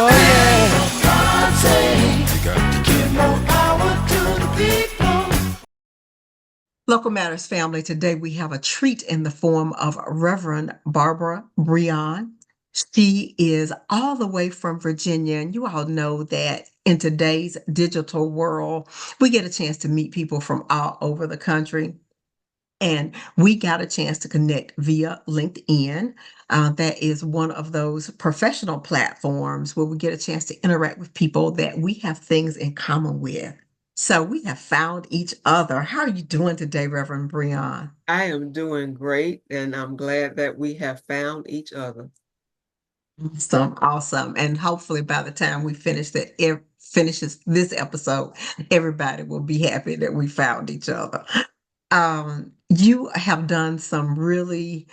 Oh yeah. God say, give more power to the people. Local Matters family, today we have a treat in the form of Reverend Barbara Brehon. She is all the way from Virginia, and you all know that in today's digital world, we get a chance to meet people from all over the country. And we got a chance to connect via LinkedIn. That is one of those professional platforms where we get a chance to interact with people that we have things in common with. So we have found each other. How are you doing today, Reverend Breon? I am doing great, and I'm glad that we have found each other. Awesome, awesome. And hopefully by the time we finishes this episode, everybody will be happy that we found each other. You have done some really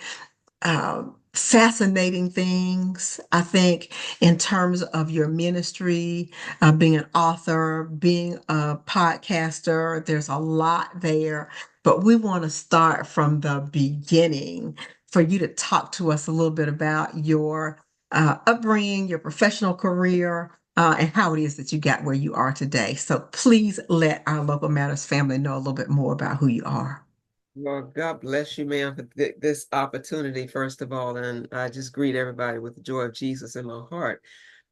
fascinating things, I think, in terms of your ministry, being an author, being a podcaster. There's a lot there, but we want to start from the beginning for you to talk to us a little bit about your upbringing, your professional career. And how it is that you got where you are today. So please let our Local Matters family know a little bit more about who you are. Well, God bless you, ma'am, for this opportunity, first of all. And I just greet everybody with the joy of Jesus in my heart.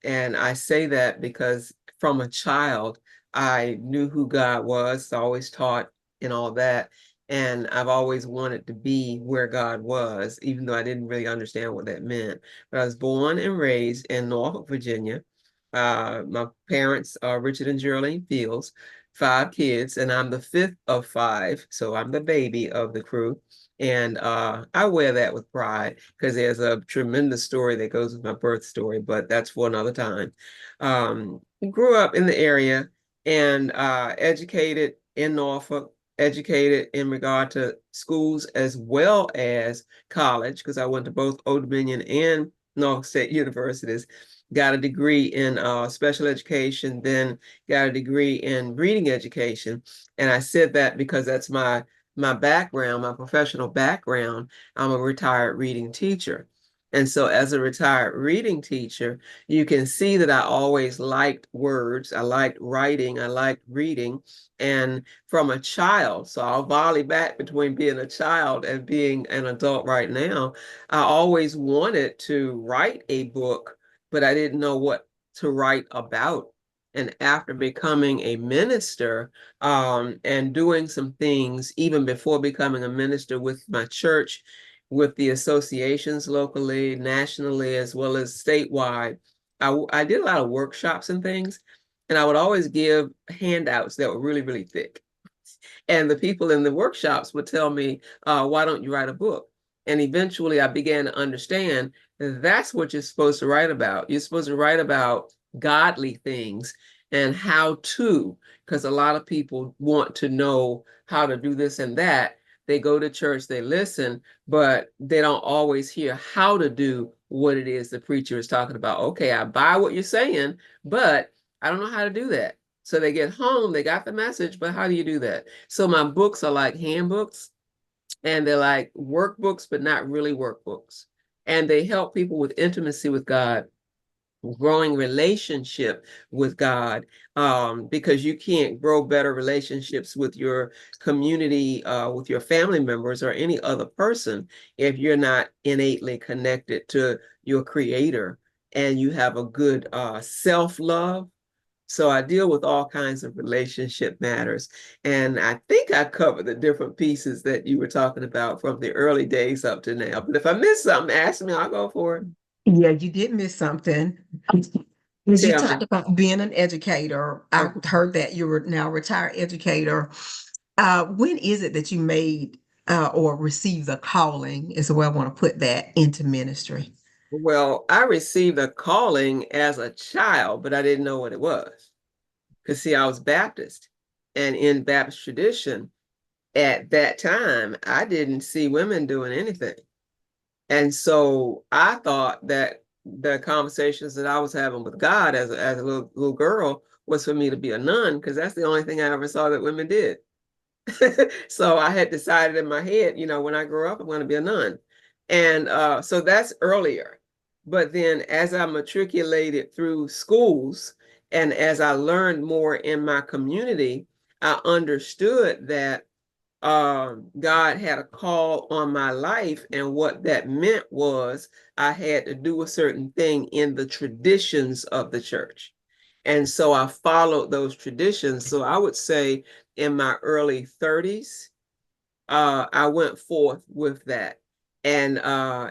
And I say that because from a child, I knew who God was, always taught and all that. And I've always wanted to be where God was, even though I didn't really understand what that meant. But I was born and raised in Norfolk, Virginia. My parents are Richard and Geraldine Fields, 5 kids, and I'm the fifth of five. So I'm the baby of the crew. And I wear that with pride because there's a tremendous story that goes with my birth story, but that's for another time. Grew up in the area and educated in Norfolk, educated in regard to schools as well as college, because I went to both Old Dominion and Norfolk State universities. Got a degree in special education, then got a degree in reading education. And I said that because that's my background, my professional background. I'm a retired reading teacher. And so as a retired reading teacher, you can see that I always liked words. I liked writing. I liked reading. And from a child, so I'll volley back between being a child and being an adult right now, I always wanted to write a book, but I didn't know what to write about. And after becoming a minister, and doing some things even before becoming a minister with my church, with the associations locally, nationally, as well as statewide. I did a lot of workshops and things, and I would always give handouts that were really, really thick. And the people in the workshops would tell me, why don't you write a book? And eventually I began to understand that's what you're supposed to write about. You're supposed to write about godly things and how to, because a lot of people want to know how to do this and that. They go to church, they listen, but they don't always hear how to do what it is the preacher is talking about. Okay, I buy what you're saying, but I don't know how to do that. So they get home, they got the message, but how do you do that? So my books are like handbooks, and they're like workbooks, but not really workbooks. And they help people with intimacy with God, growing relationship with God, because you can't grow better relationships with your community, with your family members or any other person if you're not innately connected to your creator and you have a good self-love. So I deal with all kinds of relationship matters. And I think I covered the different pieces that you were talking about from the early days up to now. But if I missed something, ask me, I'll go for it. Yeah, you did miss something. As you Tell talked me. about being an educator, I Okay. heard that you were now a retired educator. When is it that you made or received the calling, is the way I want to put that, into ministry? Well, I received a calling as a child, but I didn't know what it was. Because, see, I was Baptist. And in Baptist tradition, at that time, I didn't see women doing anything. And so I thought that the conversations that I was having with God as a little girl was for me to be a nun, because that's the only thing I ever saw that women did. So I had decided in my head, when I grow up, I'm going to be a nun. And so that's earlier. But then as I matriculated through schools and as I learned more in my community, I understood that God had a call on my life, and what that meant was I had to do a certain thing in the traditions of the church. And so I followed those traditions. So I would say in my early 30s, I went forth with that. And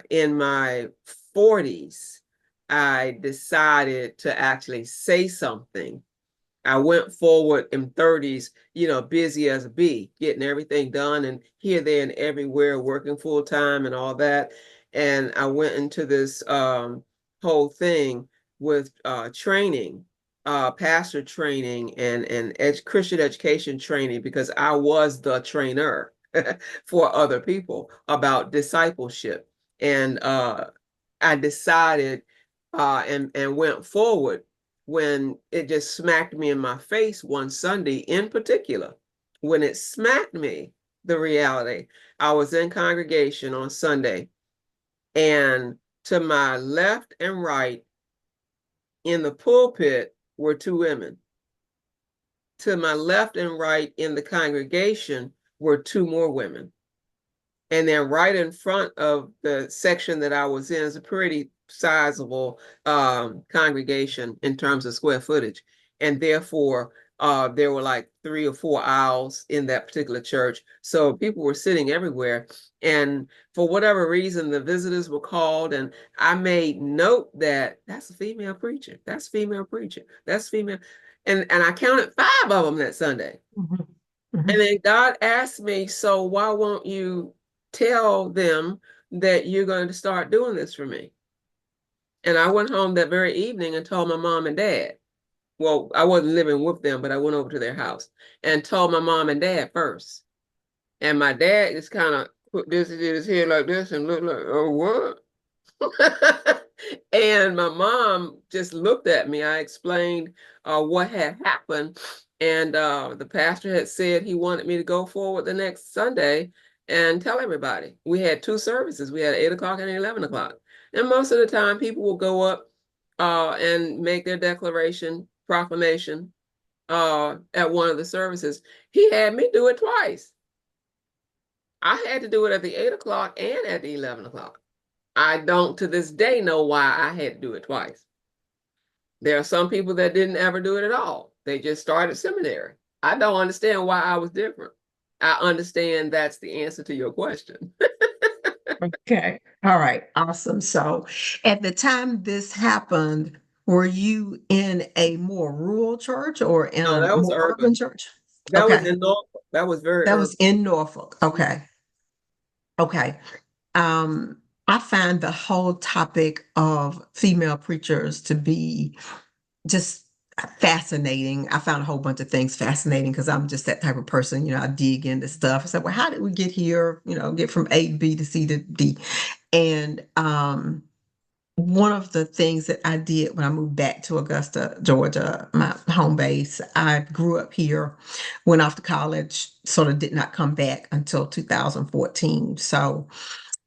in my 40s, I decided to actually say something. I went forward in 30s, busy as a bee, getting everything done and here, there, and everywhere, working full time and all that. And I went into this whole thing with training, pastor training and Christian education training, because I was the trainer for other people about discipleship. And I decided and went forward when it just smacked me in my face one Sunday in particular. When it smacked me, the reality, I was in congregation on Sunday, and to my left and right in the pulpit were two women. To my left and right in the congregation were two more women. And then right in front of the section that I was in is a pretty sizable congregation in terms of square footage. And therefore, there were like 3 or 4 aisles in that particular church. So people were sitting everywhere. And for whatever reason, the visitors were called, and I made note that that's a female preacher. That's a female preacher. That's female. And I counted 5 of them that Sunday. Mhm. And Mhm. then God asked me, so why won't you tell them that you're going to start doing this for me? And I went home that very evening and told my mom and dad. Well, I wasn't living with them, but I went over to their house and told my mom and dad first. And my dad just kind of put this in his head like this and looked like, oh, what? And my mom just looked at me. I explained what had happened. And the pastor had said he wanted me to go forward the next Sunday and tell everybody. We had 2 services. We had 8 o'clock and 11 o'clock. And most of the time, people will go up and make their declaration, proclamation at one of the services. He had me do it twice. I had to do it at the 8 o'clock and at the 11 o'clock. I don't to this day know why I had to do it twice. There are some people that didn't ever do it at all. They just started seminary. I don't understand why I was different. I understand that's the answer to your question. Okay. All right. Awesome. So at the time this happened, were you in a more rural church or in No, a that was more urban urban. church? That was Okay. in Norfolk. That was very That urban. was in Norfolk. Okay. Okay. Um, I find the whole topic of female preachers to be just fascinating. I found a whole bunch of things fascinating because I'm just that type of person. I dig into stuff. I said, well, how did we get here? Get from A to B to C to D. And one of the things that I did when I moved back to Augusta, Georgia, my home base, I grew up here, went off to college, sort of did not come back until 2014. So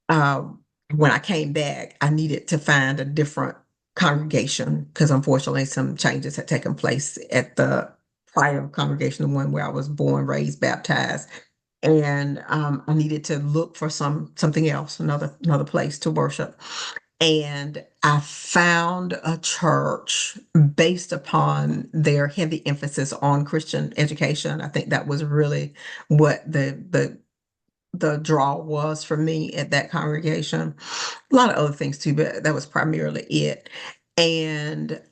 when I came back, I needed to find a different congregation because unfortunately some changes had taken place at the prior congregation, the one where I was born, raised, baptized. And I needed to look for something else, another place to worship. And I found a church based upon their heavy emphasis on Christian education. I think that was really what the draw was for me at that congregation. A lot of other things too, but that was primarily it. And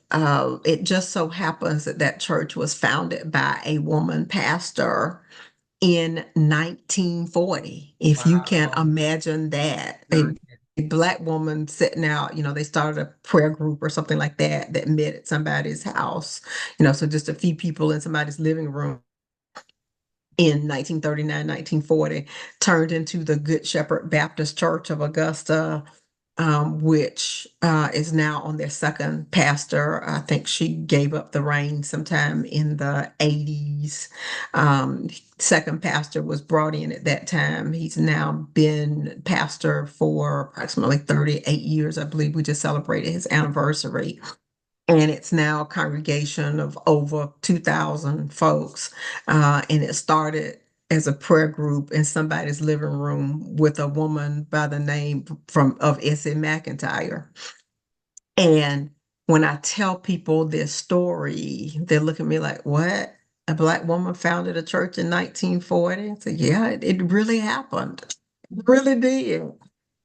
it just so happens that that church was founded by a woman pastor in 1940. If you can Wow. imagine that, No, a Black woman sitting out, they started a prayer group or something like that that met at somebody's house, so just a few people in somebody's living room in 1939, 1940, turned into the Good Shepherd Baptist Church of Augusta. which is now on their second pastor. I think she gave up the reins sometime in the 80s. Second pastor was brought in at that time. He's now been pastor for approximately 38 years. I believe we just celebrated his anniversary. And it's now a congregation of over 2,000 folks. And it started as a prayer group in somebody's living room with a woman by the name of Essie McIntyre. And when I tell people this story, they look at me like, what? A Black woman founded a church in 1940? I said, yeah, it really happened. It really did.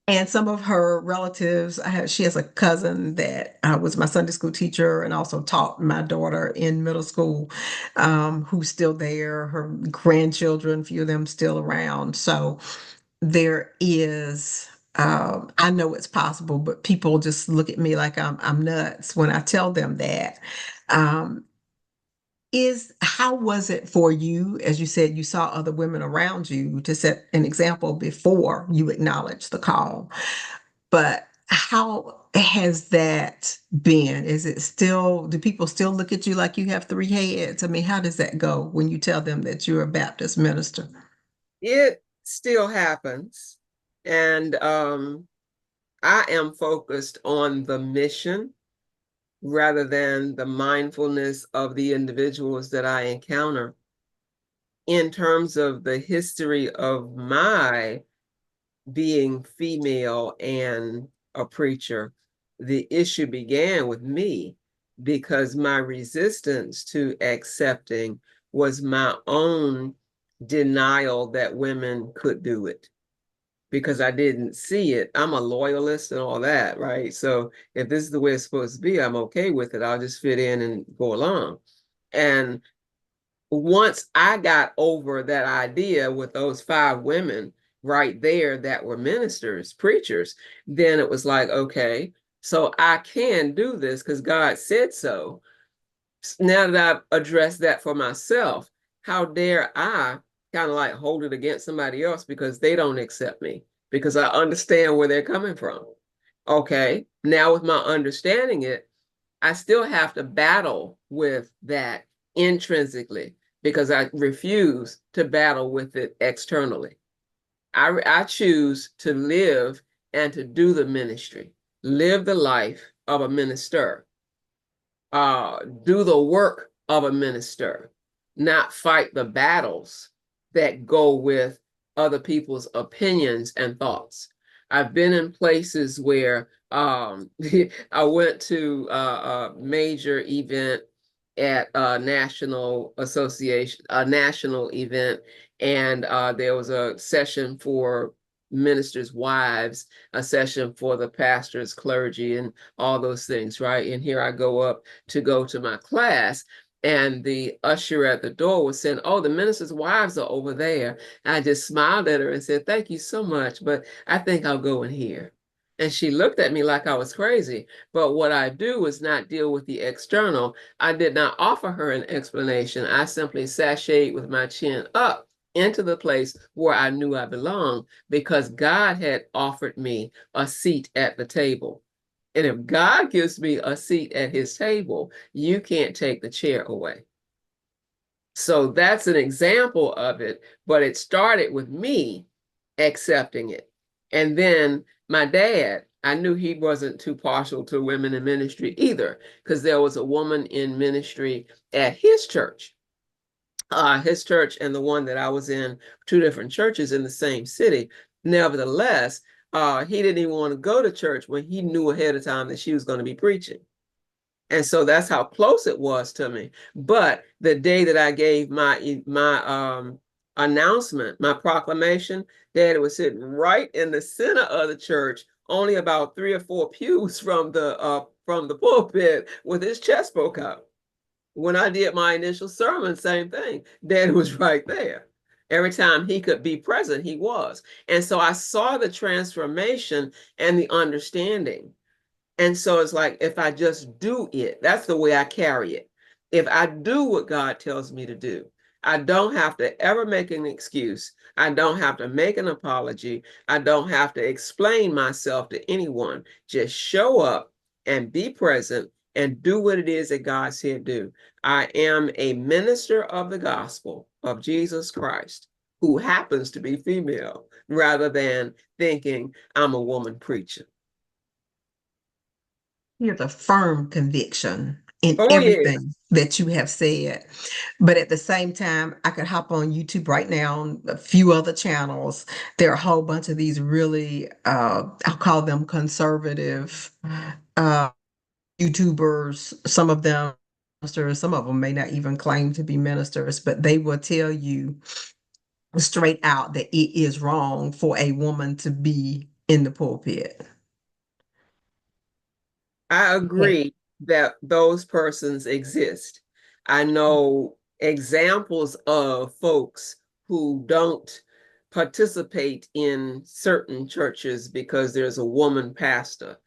And some of her relatives, she has a cousin that was my Sunday school teacher and also taught my daughter in middle school, who's still there. Her grandchildren, a few of them still around. So there is, I know it's possible, but people just look at me like I'm nuts when I tell them that. Um, how was it for you, as you said, you saw other women around you to set an example before you acknowledged the call? But how has that been? Is it still, do people still look at you like you have three heads? I mean, how does that go when you tell them that you're a Baptist minister? It still happens. And I am focused on the mission rather than the mindfulness of the individuals that I encounter. In terms of the history of my being female and a preacher, the issue began with me because my resistance to accepting was my own denial that women could do it because I didn't see it. I'm a loyalist and all that, right? So if this is the way it's supposed to be, I'm okay with it. I'll just fit in and go along. And once I got over that idea with those 5 women right there that were ministers, preachers, then it was like, okay, so I can do this because God said so. Now that I've addressed that for myself, how dare I kind of like hold it against somebody else because they don't accept me, because I understand where they're coming from. Okay, now with my understanding it, I still have to battle with that intrinsically because I refuse to battle with it externally. I choose to live and to do the ministry, live the life of a minister, do the work of a minister, not fight the battles that go with other people's opinions and thoughts. I've been in places where I went to a major event at a national association, a national event, and there was a session for ministers' wives, a session for the pastors, clergy, and all those things, right? And here I go up to go to my class, and the usher at the door was saying, "Oh, the ministers' wives are over there." And I just smiled at her and said, "Thank you so much, but I think I'll go in here." And she looked at me like I was crazy. But what I do was not deal with the external. I did not offer her an explanation. I simply sashayed with my chin up into the place where I knew I belonged because God had offered me a seat at the table. And if God gives me a seat at his table, you can't take the chair away. So that's an example of it, but it started with me accepting it. And then my dad, I knew he wasn't too partial to women in ministry either, because there was a woman in ministry at his church and the one that I was in, 2 different churches in the same city. Nevertheless, he didn't even want to go to church when he knew ahead of time that she was going to be preaching. And so that's how close it was to me. But the day that I gave my announcement, my proclamation, Daddy was sitting right in the center of the church, only about 3 or 4 pews from the pulpit, with his chest spoke out. When I did my initial sermon, same thing. Daddy was right there. Every time he could be present, he was. And so I saw the transformation and the understanding. And so it's like, if I just do it, that's the way I carry it. If I do what God tells me to do, I don't have to ever make an excuse. I don't have to make an apology. I don't have to explain myself to anyone. Just show up and be present and do what it is that God said do. I am a minister of the gospel of Jesus Christ who happens to be female rather than thinking I'm a woman preacher. Here's a firm conviction in Oh, yeah. everything that you have said. But at the same time, I could hop on YouTube right now on a few other channels. There are a whole bunch of these really, I'll call them conservative uh, YouTubers. Some of them ministers, some of them may not even claim to be ministers, but they will tell you straight out that it is wrong for a woman to be in the pulpit. I Yeah. agree that those persons exist. I know examples of folks who don't participate in certain churches because there's a woman pastor.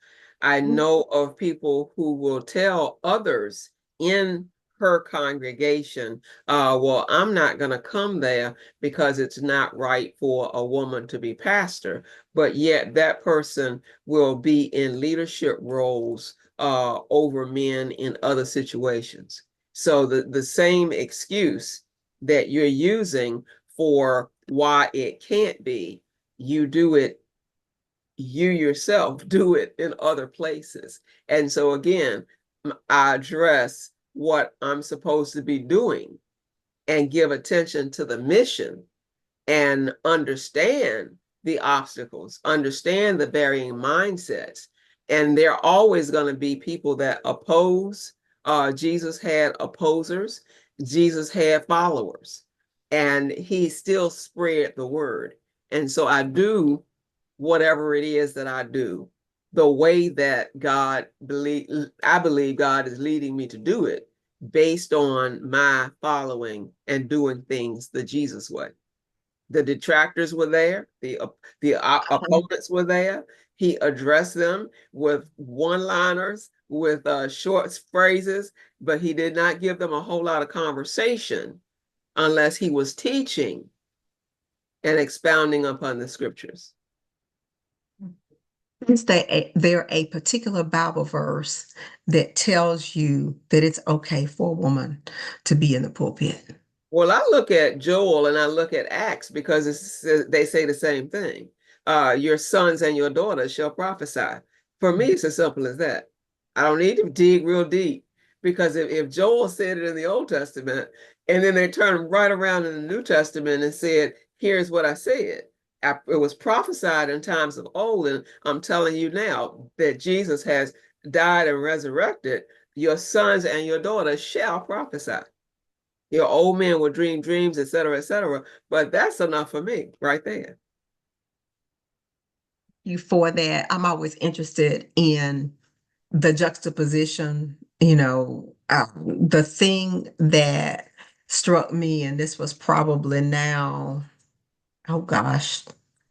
I know of people who will tell others in her congregation, well, I'm not going to come there because it's not right for a woman to be pastor. But yet that person will be in leadership roles over men in other situations. So the same excuse that you're using for why it can't be, you do it, you yourself do it in other places. And so again, I address what I'm supposed to be doing and give attention to the mission and understand the obstacles, understand the varying mindsets. And there are always going to be people that oppose. Jesus had opposers, Jesus had followers, and he still spread the word. And so I do whatever it is that I do the way that I believe God is leading me to do it based on my following and doing things the Jesus way. The detractors were there, the opponents were there. He addressed them with one-liners, with short phrases, but he did not give them a whole lot of conversation unless he was teaching and expounding upon the scriptures. There a particular Bible verse that tells you that it's okay for a woman to be in the pulpit? Well, I look at Joel and I look at Acts because they say the same thing. Your sons and your daughters shall prophesy. For me, it's as simple as that. I don't need to dig real deep because if Joel said it in the Old Testament and then they turned right around in the New Testament and said, here's what I said. It was prophesied in times of old, and I'm telling you now that Jesus has died and resurrected. Your sons and your daughters shall prophesy. Your old men will dream dreams, et cetera, et cetera. But that's enough for me right there. You for that, I'm always interested in the juxtaposition, the thing that struck me, and this was probably now, oh gosh,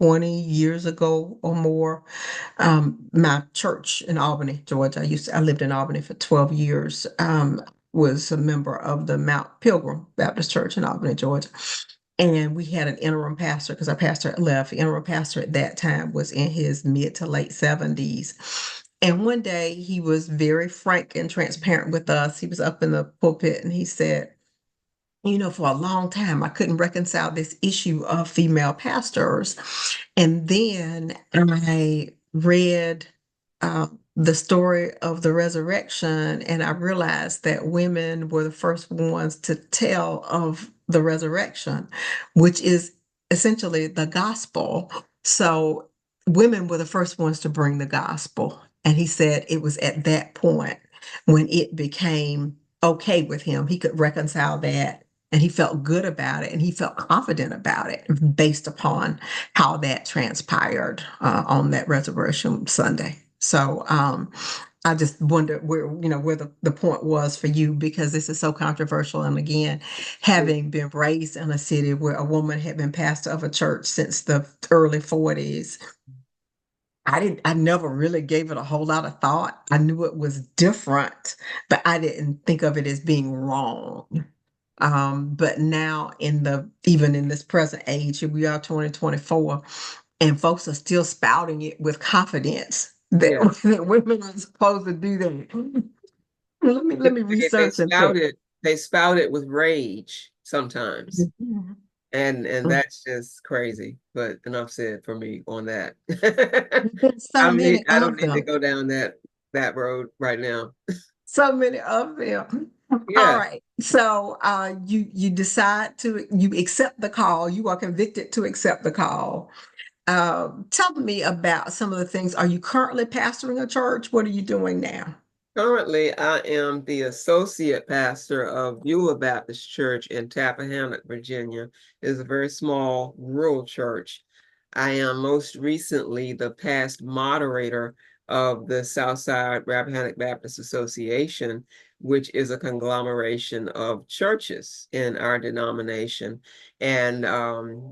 20 years ago or more. My church in Albany, Georgia, I lived in Albany for 12 years, was a member of the Mount Pilgrim Baptist Church in Albany, Georgia. And we had an interim pastor because our pastor left. The interim pastor at that time was in his mid to late 70s. And one day he was very frank and transparent with us. He was up in the pulpit and he said, for a long time, I couldn't reconcile this issue of female pastors. And then I read the story of the resurrection, and I realized that women were the first ones to tell of the resurrection, which is essentially the gospel. So women were the first ones to bring the gospel. And he said it was at that point when it became okay with him. He could reconcile that and he felt good about it and he felt confident about it based upon how that transpired on that resurrection Sunday. So I just wonder where the point was for you because this is so controversial. And again, having been raised in a city where a woman had been pastor of a church since the early 40s, I never really gave it a whole lot of thought. I knew it was different, but I didn't think of it as being wrong. But now even in this present age, here we are 2024, and folks are still spouting it with confidence that, Yeah. that women are supposed to do that. Let me They research and spout think. it, they spout it with rage sometimes. Mhm. And that's just crazy. But enough said for me on that. There's so many I don't of need to them. go down that road right now. So many of them. All Yeah. right. So you decide you accept the call. You are convicted to accept the call. Tell me about some of the things. Are you currently pastoring a church? What are you doing now? Currently, I am the associate pastor of Beulah Baptist Church in Tappahannock, Virginia. It is a very small rural church. I am most recently the past moderator of the Southside Rappahannock Baptist Association, which is a conglomeration of churches in our denomination, and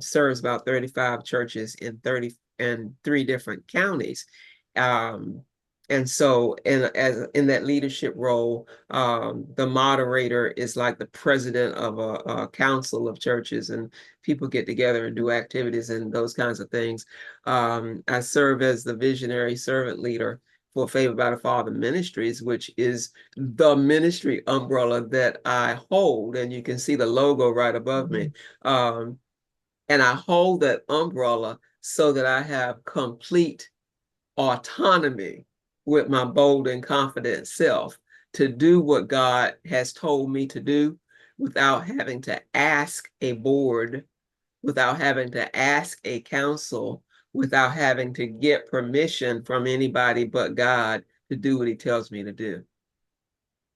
serves about 35 churches in 33 different counties. Um, and so in that leadership role, the moderator is like the president of a council of churches, and people get together and do activities and those kinds of things. I serve as the visionary servant leader for Favor by the Father Ministries, which is the ministry umbrella that I hold. And you can see the logo right above me. Um, and I hold that umbrella so that I have complete autonomy with my bold and confident self to do what God has told me to do without having to ask a board, without having to ask a council, without having to get permission from anybody but God to do what he tells me to do.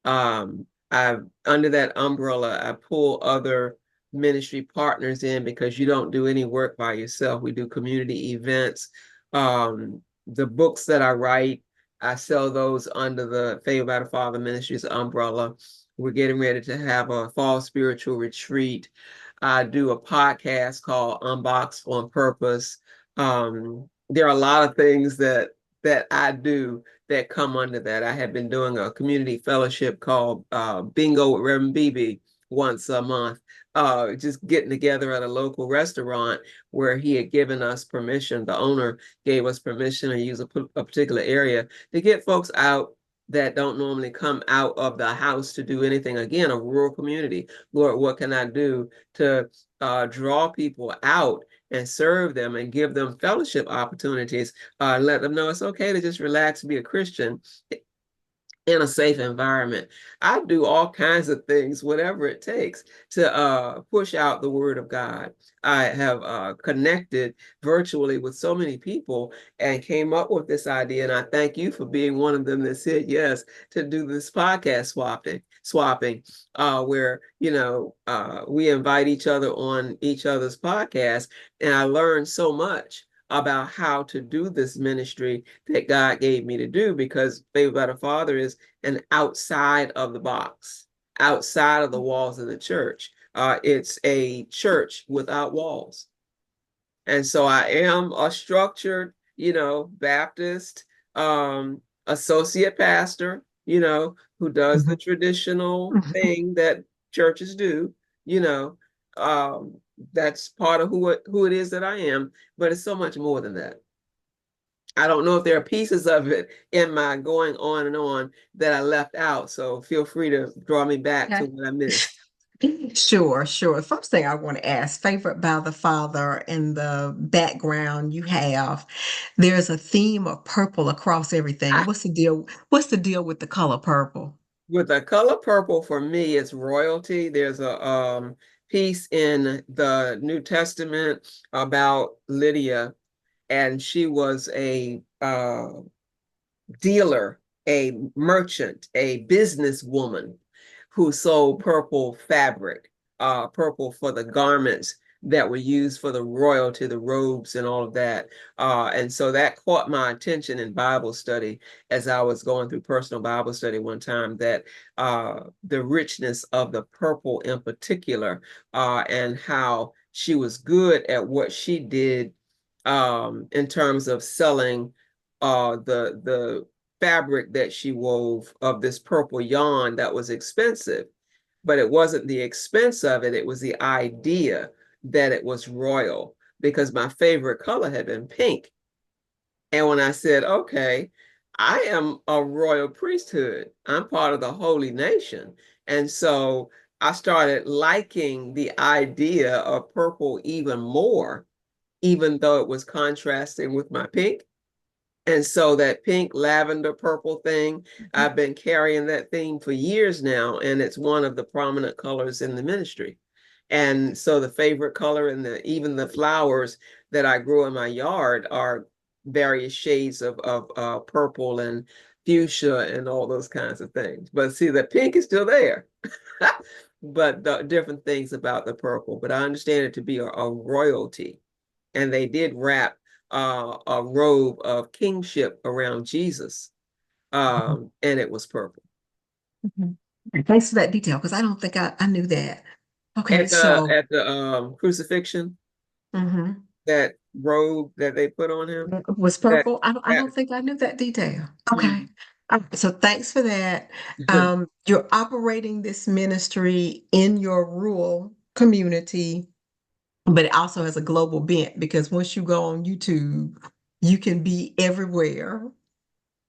I under that umbrella, I pull other ministry partners in because you don't do any work by yourself. We do community events. The books that I write, I sell those under the Favor by the Father Ministries umbrella. We're getting ready to have a fall spiritual retreat. I do a podcast called Unboxed on Purpose. There are a lot of things that I do that come under that. I have been doing a community fellowship called Bingo with Reverend BB once a month, just getting together at a local restaurant where he had given us permission. The owner gave us permission to use a particular area to get folks out that don't normally come out of the house to do anything. Again, a rural community. Lord, what can I do to draw people out and serve them and give them fellowship opportunities, let them know it's okay to just relax, be a Christian in a safe environment. I do all kinds of things, whatever it takes to push out the word of God. I have connected virtually with so many people and came up with this idea. And I thank you for being one of them that said yes to do this podcast swapping, where, we invite each other on each other's podcast. And I learned so much about how to do this ministry that God gave me to do, because Favor by the Father is an outside of the box, outside of the walls of the church. It's a church without walls. And so I am a structured, Baptist associate pastor, who does the Mhm. traditional thing that churches do, you know. Um, that's part of who it is that I am, but it's so much more than that. I don't know if there are pieces of it in my going on and on that I left out. So feel free to draw me back to Okay. what I missed. Sure, sure. First thing I want to ask, favored by the Father, in the background you have, there's a theme of purple across everything. I, What's the deal? What's the deal with the color purple? with the color purple, for me, it's royalty. There's a piece in the New Testament about Lydia, and she was a dealer, a merchant, a businesswoman who sold purple fabric, purple for the garments that were used for the royalty, the robes, and all of that. And so that caught my attention in Bible study as I was going through personal Bible study one time, that the richness of the purple in particular, and how she was good at what she did in terms of selling the fabric that she wove of this purple yarn that was expensive. but it wasn't the expense of it. It was the idea that it was royal, because my favorite color had been pink. And when I said, okay, I am a royal priesthood, I'm part of the holy nation. And so I started liking the idea of purple even more, even though it was contrasting with my pink. And so that pink, lavender, purple thing, I've been carrying that theme for years now, and it's one of the prominent colors in the ministry. And so the favorite color and even the flowers that I grew in my yard are various shades of purple and fuchsia and all those kinds of things. But see, the pink is still there. But the different things about the purple. But I understand it to be a royalty. And they did wrap a robe of kingship around Jesus, and it was purple. Mhm. Thanks for that detail, because I don't think I knew that. Okay, At the so at the crucifixion, mhm. that robe that they put on him, Was that purple. I that don't think I knew that detail. Okay. mhm. So thanks for that. You're operating this ministry in your rural community, but it also has a global bent, because once you go on YouTube, you can be everywhere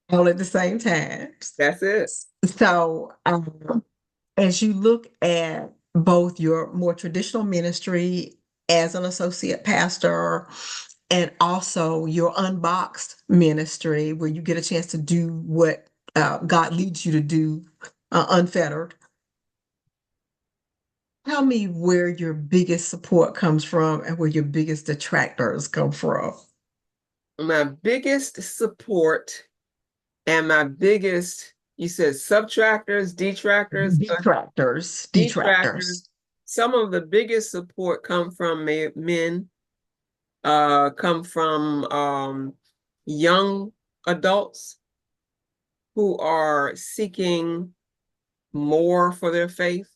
all at the same time. That's it. So, as you look at both your more traditional ministry as an associate pastor and also your Unboxed ministry, where you get a chance to do what God leads you to do unfettered, tell me where your biggest support comes from and where your biggest detractors come from. My biggest support and my biggest, you said subtractors, detractors, Detractors. detractors. Some of the biggest support come from men, come from young adults who are seeking more for their faith.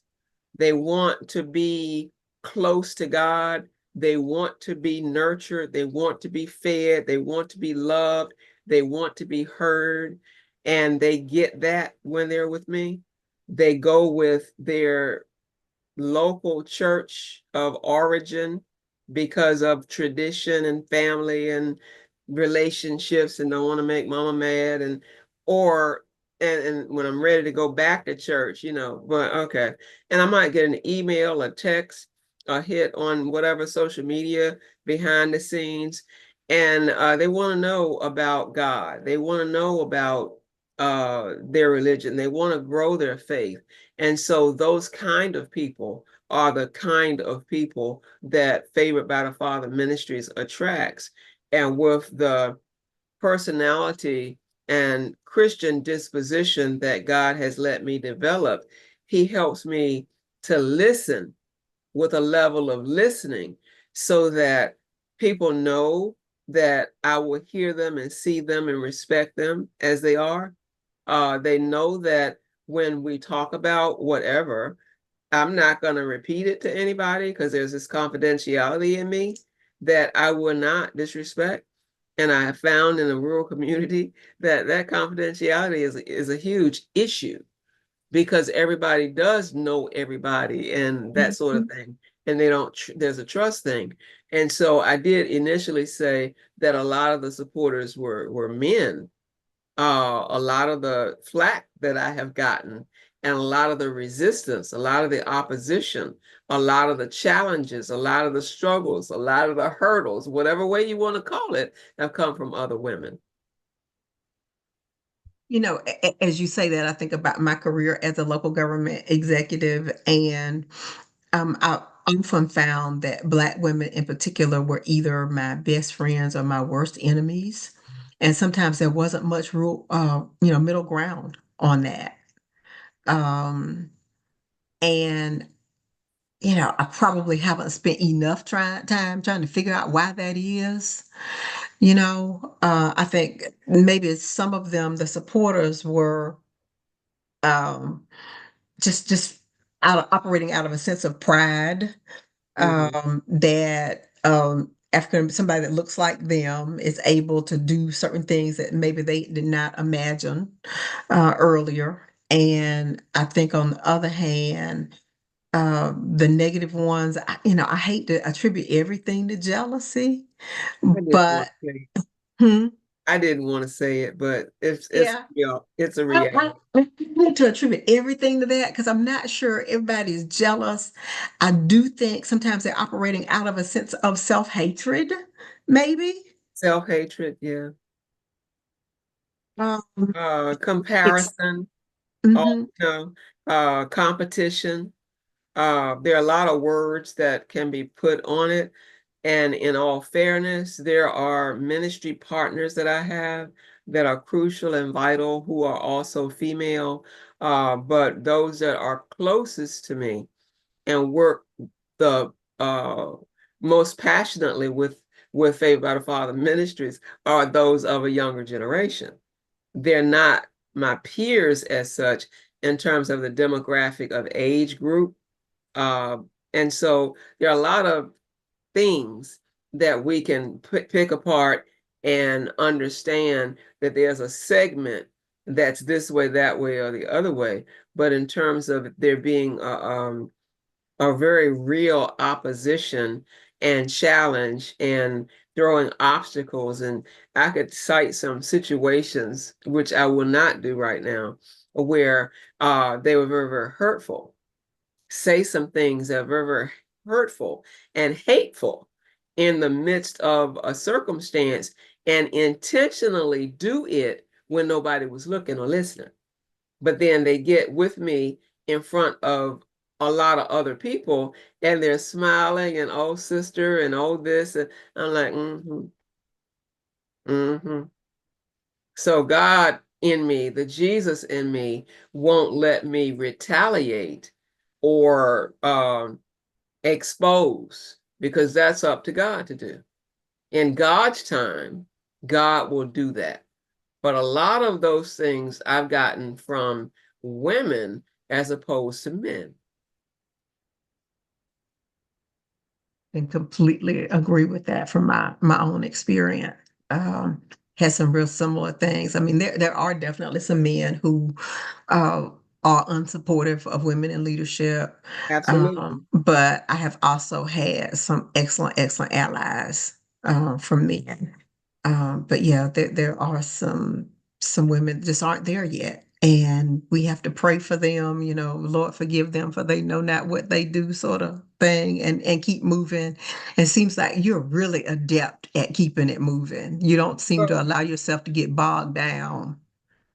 They want to be close to God. They want to be nurtured. They want to be fed. They want to be loved. They want to be heard. And they get that when they're with me. They go with their local church of origin because of tradition and family and relationships, and don't want to make mama mad, and or and when I'm ready to go back to church, but okay. And I might get an email, a text, a hit on whatever social media behind the scenes, and they want to know about God. They want to know about their religion. They want to grow their faith. And so those kind of people are the kind of people that Favored by the Father Ministries attracts. And with the personality and Christian disposition that God has let me develop, He helps me to listen with a level of listening so that people know that I will hear them and see them and respect them as they are. They know that when we talk about whatever, I'm not going to repeat it to anybody because there's this confidentiality in me that I will not disrespect. And I have found in a rural community that that confidentiality is a huge issue because everybody does know everybody and that sort of thing. And they don't, there's a trust thing. And so I did initially say that a lot of the supporters were men. A lot of the flack that I have gotten and a lot of the resistance, a lot of the opposition, a lot of the challenges, a lot of the struggles, a lot of the hurdles, whatever way you want to call it, have come from other women. As you say that, I think about my career as a local government executive, and I often found that Black women in particular were either my best friends or my worst enemies. And sometimes there wasn't much middle ground on that. Um, and I probably haven't spent enough time trying to figure out why that is. I think maybe some of them, the supporters, were um, just operating out of a sense of pride, Mm-hmm. that African somebody that looks like them is able to do certain things that maybe they did not imagine earlier. And I think on the other hand, The negative ones, I hate to attribute everything to jealousy, I didn't want but to say it. hmm, I didn't want to say it, but it's yeah, real. It's a I reality. hate to attribute everything to that because I'm not sure everybody is jealous. I do think sometimes they're operating out of a sense of self-hatred, maybe. Self-hatred, yeah. Um, it's Comparison, mhm. competition. There are a lot of words that can be put on it. And in all fairness, there are ministry partners that I have that are crucial and vital who are also female. But those that are closest to me and work the most passionately with Faith by the Father Ministries are those of a younger generation. They're not my peers as such in terms of the demographic of age group. Uh, and so there are a lot of things that we can pick apart and understand that there's a segment that's this way, that way, or the other way. But in terms of there being a very real opposition and challenge and throwing obstacles, and I could cite some situations, which I will not do right now, where they were very, very hurtful, say some things that are very, very hurtful and hateful in the midst of a circumstance, and intentionally do it when nobody was looking or listening. But then they get with me in front of a lot of other people and they're smiling and oh sister and oh this, and I'm like, mm-hmm, mm-hmm. So God in me, the Jesus in me, won't let me retaliate or expose, because that's up to God to do. In God's time, God will do that. But a lot of those things I've gotten from women as opposed to men. And completely agree with that from my own experience. Um, had some real similar things. I mean, there are definitely some men who uh, are unsupportive of women in leadership, Absolutely. but I have also had some excellent allies from men. But yeah, there are some women that just aren't there yet. And we have to pray for them, Lord, forgive them for they know not what they do, sort of thing, and keep moving. It seems like you're really adept at keeping it moving. You don't seem to Well, allow yourself to get bogged down.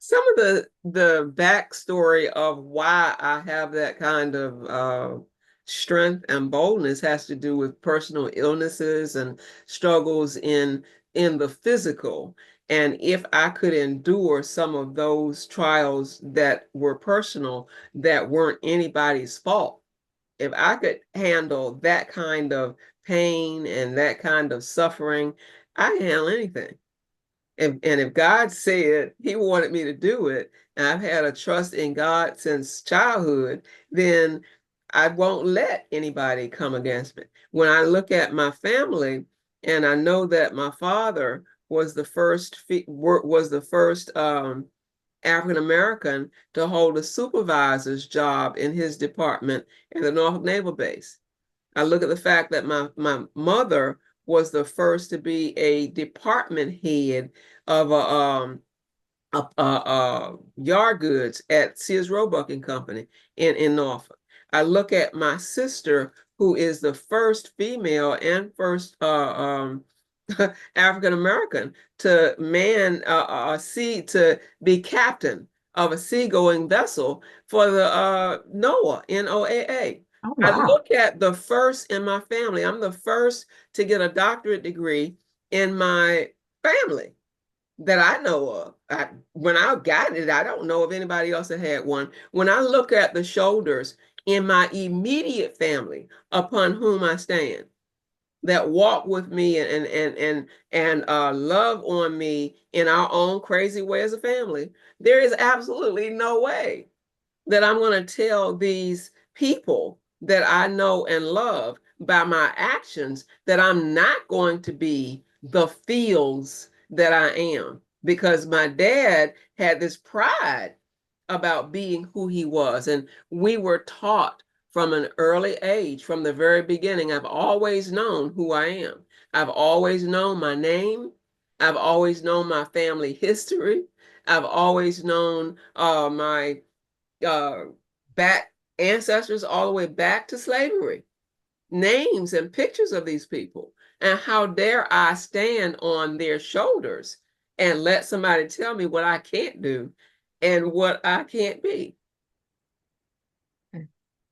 some of the backstory of why I have that kind of strength and boldness has to do with personal illnesses and struggles in the physical. And if I could endure some of those trials that were personal, that weren't anybody's fault, if I could handle that kind of pain and that kind of suffering, I can handle anything. And if God said he wanted me to do it, and I've had a trust in God since childhood, then I won't let anybody come against me. When I look at my family, and I know that my father was the first African American to hold a supervisor's job in his department in the Norfolk Naval Base. I look at the fact that my mother was the first to be a department head of a yard goods at Sears Roebuck and Company in Norfolk. I look at my sister, who is the first female and first African American to man a sea, to be captain of a seagoing vessel for the NOAA, NOAA. Oh, I wow. look at the first in my family. I'm the first to get a doctorate degree in my family that I know of. When I got it, I don't know of anybody else that had one. When I look at the shoulders in my immediate family upon whom I stand, that walk with me and love on me in our own crazy way as a family, there is absolutely no way that I'm going to tell these people that I know and love by my actions that I'm not going to be the fields that I am. Because my dad had this pride about being who he was. And we were taught from an early age, from the very beginning. I've always known who I am. I've always known my name. I've always known my family history. I've always known my back ancestors all the way back to slavery, names and pictures of these people. And how dare I stand on their shoulders and let somebody tell me what I can't do and what I can't be.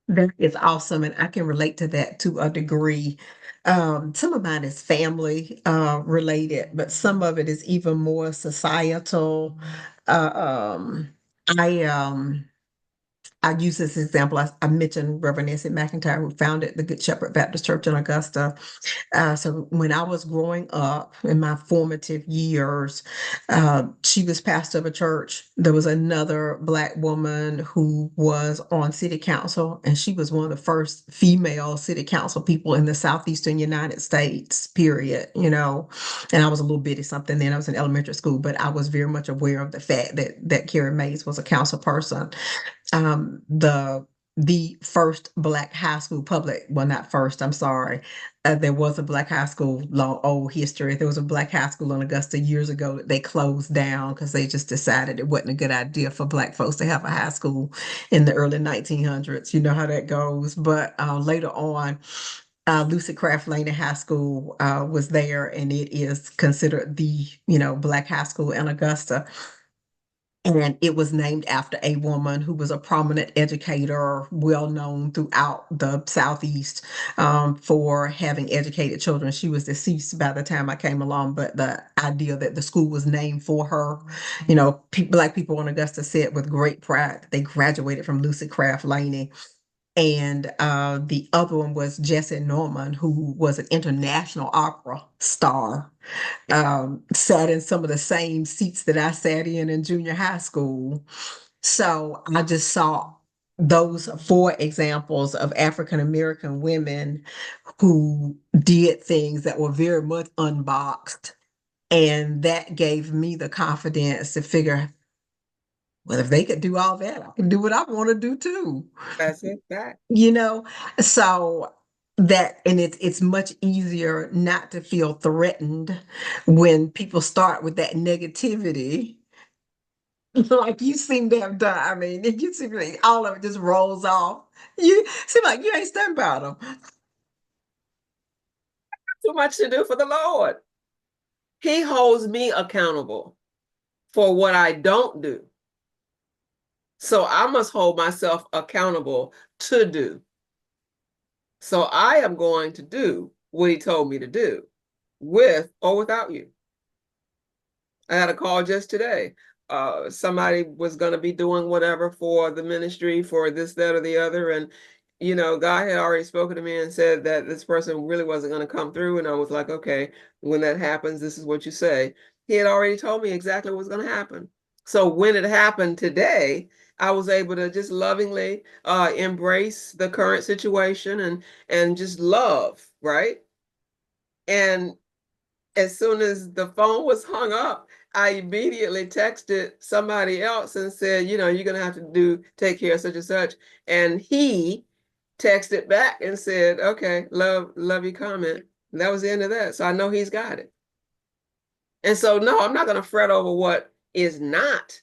That is awesome, and I can relate to that to a degree. Some of mine is family related, but some of it is even more societal. Uh, um, I I use this example. I mentioned Reverend Nancy McIntyre, who founded the Good Shepherd Baptist Church in Augusta. So when I was growing up in my formative years, she was pastor of a church. There was another Black woman who was on city council, and she was one of the first female city council people in the southeastern United States, period, you know. And I was a little bitty something then. I was in elementary school, but I was very much aware of the fact that Carrie Mays was a council person. The first Black high school public, well, not first, I'm sorry. There was a Black high school, long old history. There was a Black high school in Augusta years ago that they closed down because they just decided it wasn't a good idea for Black folks to have a high school in the early 1900s. You know how that goes. But later on, Lucy Craft Laney High School was there, and it is considered the, Black high school in Augusta. And it was named after a woman who was a prominent educator, well known throughout the Southeast for having educated children. She was deceased by the time I came along, but the idea that the school was named for her, Black people in Augusta said with great pride that they graduated from Lucy Craft Laney. And the other one was Jesse Norman, who was an international opera star, sat in some of the same seats that I sat in junior high school. So I just saw those four examples of African American women who did things that were very much unboxed. And that gave me the confidence to figure, well, if they could do all that, I can do what I want to do too. That's it, that. you know so that, and it's much easier not to feel threatened when people start with that negativity like you seem to have done. I mean, you seem like all of it just rolls off. You seem like you ain't stunned about them. Too much to do for the Lord. He holds me accountable for what I don't do. So I must hold myself accountable to do. So I am going to do what he told me to do, with or without you. I had a call just today. Somebody was going to be doing whatever for the ministry, for this, that, or the other. And, God had already spoken to me and said that this person really wasn't going to come through. And I was like, okay, when that happens, this is what you say. He had already told me exactly what was going to happen. So when it happened today, I was able to just lovingly embrace the current situation and just love, right? And as soon as the phone was hung up, I immediately texted somebody else and said, you're going to have to take care of such and such. And he texted back and said, okay, love your comment. And that was the end of that. So I know he's got it. And so, no, I'm not going to fret over what is not.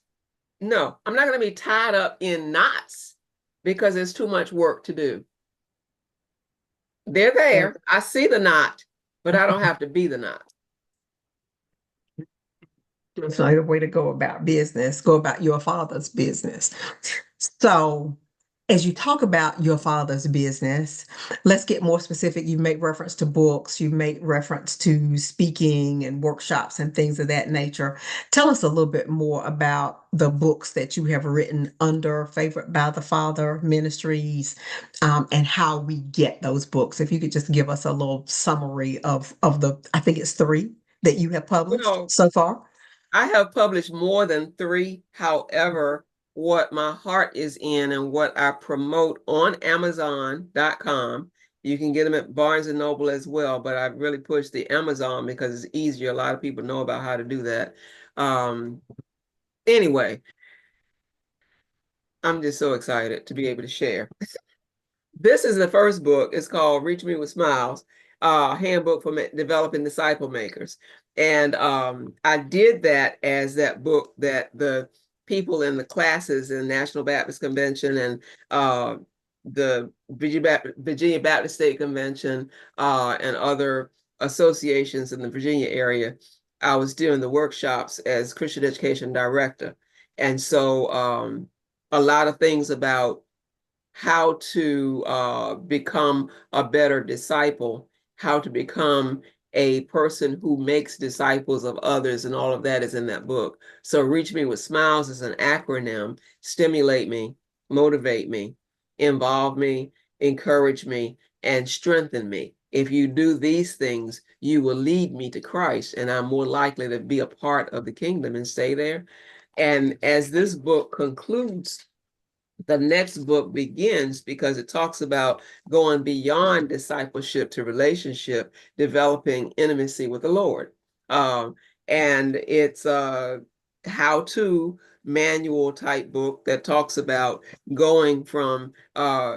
No, I'm not going to be tied up in knots because there's too much work to do. They're there. I see the knot, but I don't have to be the knot. It's not a way to go about business, go about your father's business. So, as you talk about your father's business, let's get more specific. You make reference to books, you make reference to speaking and workshops and things of that nature. Tell us a little bit more about the books that you have written under Favored by the Father Ministries, and how we get those books. If you could just give us a little summary of the, I think it's three that you have published so far. I have published more than three. However, what my heart is in and what I promote on Amazon.com, you can get them at Barnes and Noble as well, but I really push the Amazon because it's easier. A lot of people know about how to do that. Anyway, I'm just so excited to be able to share. This is the first book. It's called Reach Me with Smiles, Handbook for Developing Disciple Makers. And I did that as that book that the people in the classes in National Baptist Convention and the Virginia Baptist State Convention and other associations in the Virginia area, I was doing the workshops as Christian Education Director. And so a lot of things about how to become a better disciple, how to become a person who makes disciples of others, and all of that is in that book. So Reach Me with Smiles is an acronym: stimulate me, motivate me, involve me, encourage me, and strengthen me. If you do these things, you will lead me to Christ, and I'm more likely to be a part of the kingdom and stay there. And as this book concludes, the next book begins, because it talks about going beyond discipleship to relationship, developing intimacy with the Lord. And it's a how-to manual type book that talks about going from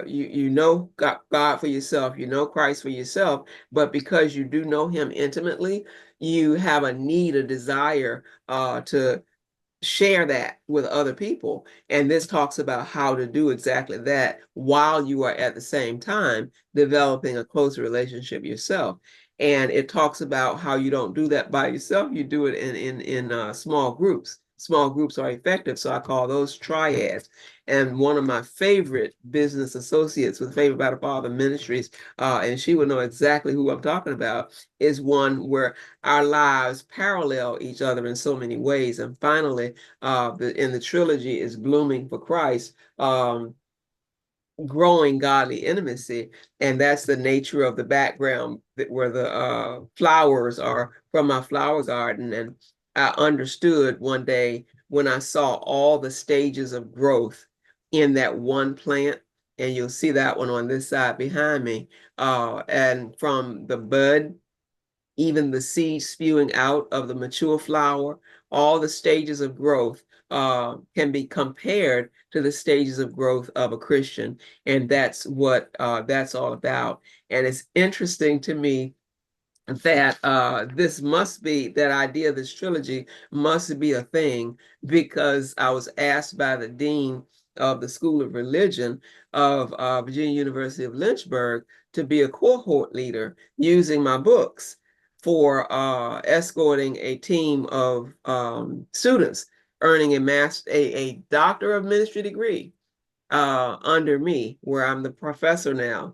you know God for yourself, you know Christ for yourself, but because you do know him intimately, you have a need, a desire to share that with other people. And this talks about how to do exactly that while you are at the same time developing a closer relationship yourself. And it talks about how you don't do that by yourself. You do it in small groups. Small groups are effective, so I call those triads. And one of my favorite business associates with Favor by the Father Ministries, and she would know exactly who I'm talking about, is one where our lives parallel each other in so many ways. And finally, in the trilogy is Blooming for Christ, growing godly intimacy. And that's the nature of the background where the flowers are from my flower garden. And I understood one day when I saw all the stages of growth in that one plant, and you'll see that one on this side behind me, and from the bud, even the seed spewing out of the mature flower, all the stages of growth can be compared to the stages of growth of a Christian. And that's what that's all about. And it's interesting to me that this must be, that idea of this trilogy must be a thing, because I was asked by the dean of the School of Religion of Virginia University of Lynchburg to be a cohort leader using my books for escorting a team of students earning a Doctor of Ministry degree under me, where I'm the professor now,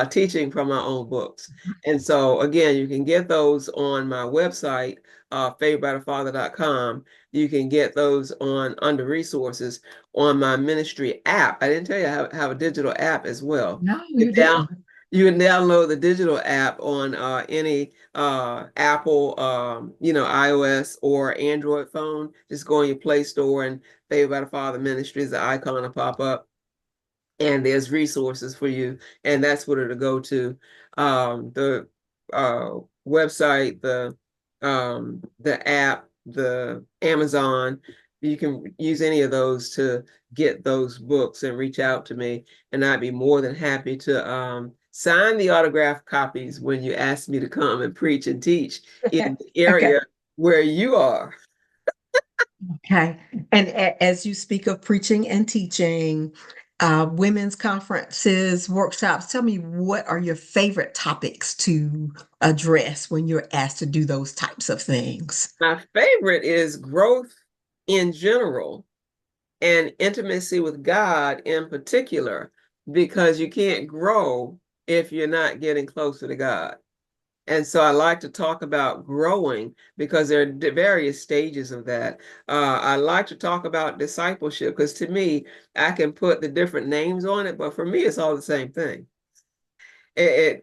teaching from my own books. And so again, you can get those on my website, favoredbythefather.com. You can get those on under resources on my ministry app. I didn't tell you I have a digital app as well. No, you didn't. You can download the digital app on any Apple, iOS or Android phone. Just go on your Play Store and Favored by the Father Ministries, the icon will pop up, and there's resources for you, and that's what it'll go to. The website, the app, the Amazon, you can use any of those to get those books and reach out to me, and I'd be more than happy to sign the autographed copies when you ask me to come and preach and teach in the Okay. area where you are. Okay. And as you speak of preaching and teaching, women's conferences, workshops, tell me, what are your favorite topics to address when you're asked to do those types of things? My favorite is growth in general and intimacy with God in particular, because you can't grow if you're not getting closer to God. And so I like to talk about growing because there are various stages of that. I like to talk about discipleship because to me, I can put the different names on it, but for me, it's all the same thing. If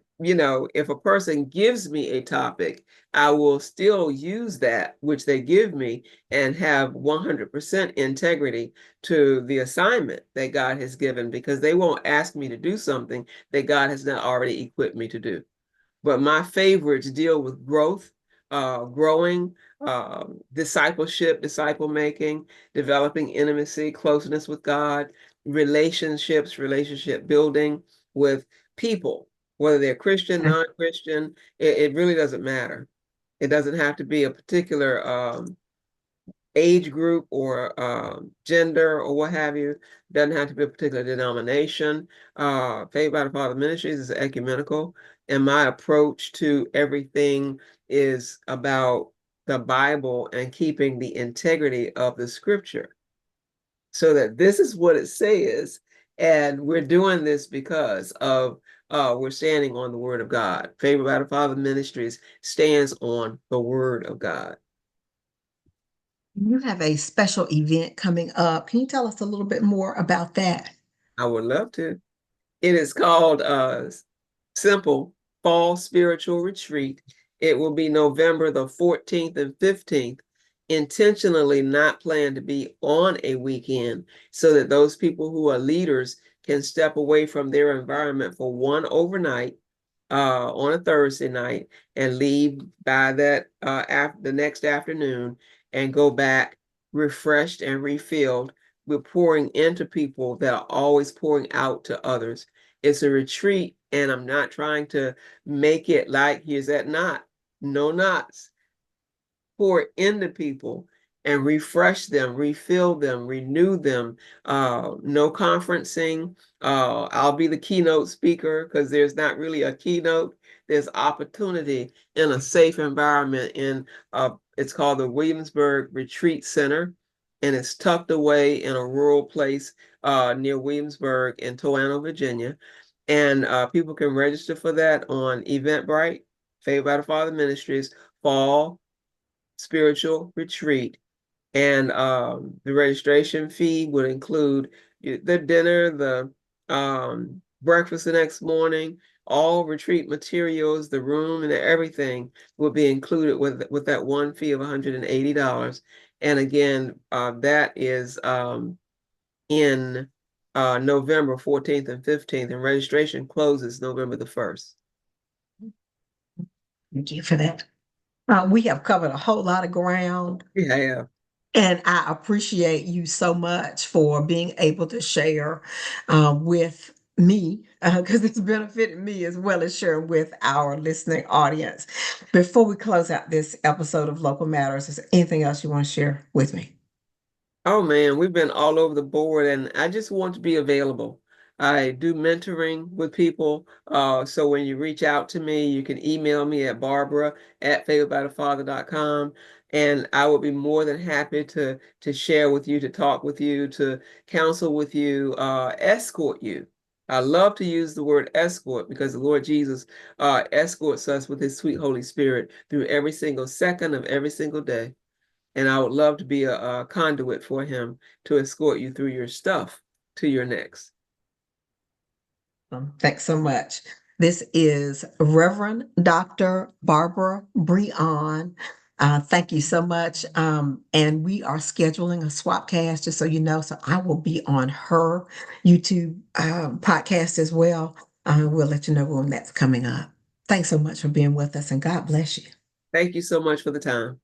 a person gives me a topic, I will still use that which they give me and have 100% integrity to the assignment that God has given, because they won't ask me to do something that God has not already equipped me to do. But my favorites deal with growth, growing, discipleship, disciple making, developing intimacy, closeness with God, relationships, relationship building, with people, whether they're Christian, Okay. non-Christian. It really doesn't matter. It doesn't have to be a particular age group or gender or what have you. Doesn't have to be a particular denomination. Faith by the Father Ministries is ecumenical, and my approach to everything is about the Bible and keeping the integrity of the scripture. So that this is what it says, and we're doing this because of we're standing on the word of God. Faith by the Father Ministries stands on the word of God. You have a special event coming up. Can you tell us a little bit more about that? I would love to. It is called Simple Fall Spiritual Retreat. It will be November the 14th and 15th, intentionally not planned to be on a weekend so that those people who are leaders can step away from their environment for one overnight on a Thursday night and leave by that after the next afternoon and go back refreshed and refilled. We're pouring into people that are always pouring out to others. It's a retreat, and I'm not trying to make it like here's that knot. No knots. Pour into people and refresh them, refill them, renew them. No conferencing. I'll be the keynote speaker because there's not really a keynote. There's opportunity in a safe environment it's called the Williamsburg Retreat Center, and it's tucked away in a rural place near Williamsburg in Toano, Virginia. And people can register for that on Eventbrite, Faith by the Father Ministries, Fall Spiritual Retreat. And the registration fee would include the dinner, the breakfast the next morning, all retreat materials, the room, and everything will be included with that one fee of $180. And again, that is in November 14th and 15th, and registration closes November the 1st. Thank you for that. We have covered a whole lot of ground, Yeah. and I appreciate you so much for being able to share with me because it's benefited me as well as sharing with our listening audience. Before we close out this episode of Local Matters, is there anything else you want to share with me? Oh man, we've been all over the board, and I just want to be available. I do mentoring with people. So when you reach out to me, you can email me at barbara@favoredbythefather.com, and I will be more than happy to share with you, to talk with you, to counsel with you, escort you. I love to use the word escort because the Lord Jesus escorts us with his sweet Holy Spirit through every single second of every single day. And I would love to be a conduit for him to escort you through your stuff to your next. Thanks so much. This is Reverend Dr. Barbara Brehon. Thank you so much. And we are scheduling a swap cast, just so you know. So I will be on her YouTube podcast as well. We'll let you know when that's coming up. Thanks so much for being with us, and God bless you. Thank you so much for the time.